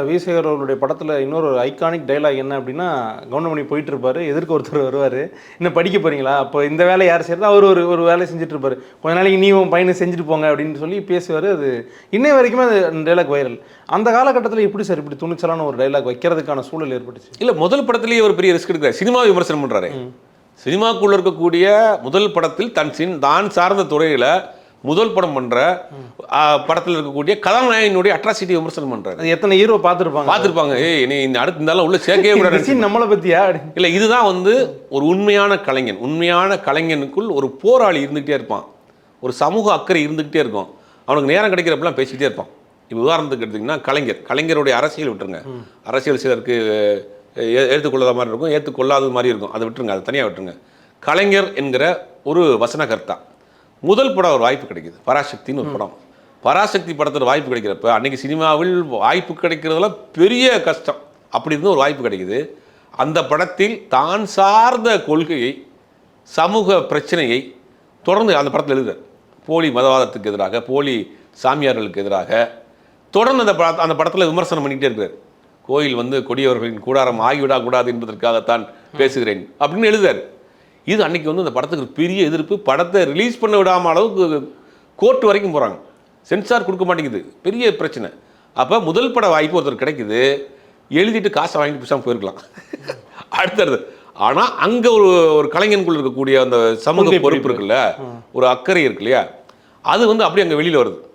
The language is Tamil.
விசேகர் அவர்களுடைய படத்தில் இன்னொரு ஐகானிக் டைலாக் என்ன அப்படின்னா, கவுண்டமணி போயிட்டு இருப்பாரு, எதிர்க்க ஒருத்தர் வருவார், இன்னும் படிக்க போகிறீங்களா, அப்போ இந்த வேலை யார் செய்யறது, அவர் ஒரு வேலையை செஞ்சுட்டு இருப்பார், கொஞ்ச நாளைக்கு நீ உன் பையனை செஞ்சுட்டு போங்க அப்படின்னு சொல்லி பேசுவார். அது இன்னை வரைக்குமே அது டைலாக் வைரல். அந்த காலகட்டத்தில் எப்படி சார் இப்படி துணிச்சலான ஒரு டைலாக் வைக்கிறதுக்கான சூழல் ஏற்பட்டுச்சு? இல்லை, முதல் படத்திலேயே ஒரு பெரிய ரிஸ்க் எடுக்கிறார். சினிமா விமர்சனம் பண்ணுறாரு. சினிமாக்குள்ள இருக்கக்கூடிய முதல் படத்தில் தான் சார்ந்த துறையில் முதல் படம் பண்ணுற படத்தில் இருக்கக்கூடிய கதாநாயகனுடைய அட்ராசிட்டி விமர்சனம் பண்ணுறாரு. அது எத்தனை ஹீரோ பார்த்துருப்பாங்க. நீ இந்த அடுத்து இருந்தாலும் உள்ள சேர்க்கவே கூடாது, நம்மளை பற்றியா? இல்லை, இதுதான் வந்து ஒரு உண்மையான கலைஞன். உண்மையான கலைஞனுக்குள் ஒரு போராளி இருந்துகிட்டே இருப்பான், ஒரு சமூக அக்கறை இருந்துகிட்டே இருக்கும். அவனுக்கு நேரம் கிடைக்கிறப்பெல்லாம் பேசிக்கிட்டே இருப்பான். இப்போ உதாரணத்துக்கு எடுத்திங்கன்னா கலைஞருடைய அரசியல் விட்டுருங்க. அரசியல் சிலருக்கு ஏற்றுக்கொள்ளாத மாதிரி இருக்கும், ஏற்றுக்கொள்ளாத மாதிரி இருக்கும், அதை விட்டுருங்க, அதை தனியாக விட்டுருங்க. கலைஞர் என்கிற ஒரு வசனகர்த்தா முதல் படம் ஒரு வாய்ப்பு கிடைக்குது, பராசக்தின்னு ஒரு படம். பராசக்தி படத்தில் வாய்ப்பு கிடைக்கிறப்ப அன்றைக்கி சினிமாவில் வாய்ப்பு கிடைக்கிறதுலாம் பெரிய கஷ்டம். அப்படி இருந்து ஒரு வாய்ப்பு கிடைக்குது. அந்த படத்தில் தான் சார்ந்த கொள்கையை, சமூக பிரச்சனையை தொடர்ந்து அந்த படத்தில் எழுதுறார். போலி மதவாதத்துக்கு எதிராக, போலி சாமியார்களுக்கு எதிராக தொடர்ந்து அந்த படத்தில் விமர்சனம் பண்ணிக்கிட்டே இருக்கிறார். கோயில் வந்து கொடியவர்களின் கூடாரம் ஆகிவிடக்கூடாது என்பதற்காகத்தான் பேசுகிறேன் அப்படின்னு எழுதுறாரு. இது அன்றைக்கி வந்து அந்த படத்துக்கு பெரிய எதிர்ப்பு. படத்தை ரிலீஸ் பண்ண விடாமல் அளவுக்கு கோர்ட் வரைக்கும் போகிறாங்க. சென்சார் கொடுக்க மாட்டேங்குது, பெரிய பிரச்சனை. அப்போ முதல் பட வாய்ப்பு ஒருத்தர் கிடைக்குது, எழுதிட்டு காசை வாங்கிட்டு பேசாமல் போயிருக்கலாம் அடுத்தது. ஆனால் அங்கே ஒரு கலைஞனுக்குள்ள இருக்கக்கூடிய அந்த சமூக பொறுப்பு இருக்குல்ல, ஒரு அக்கறை இருக்கு இல்லையா, அது வந்து அப்படியே அங்கே வெளியில் வருது.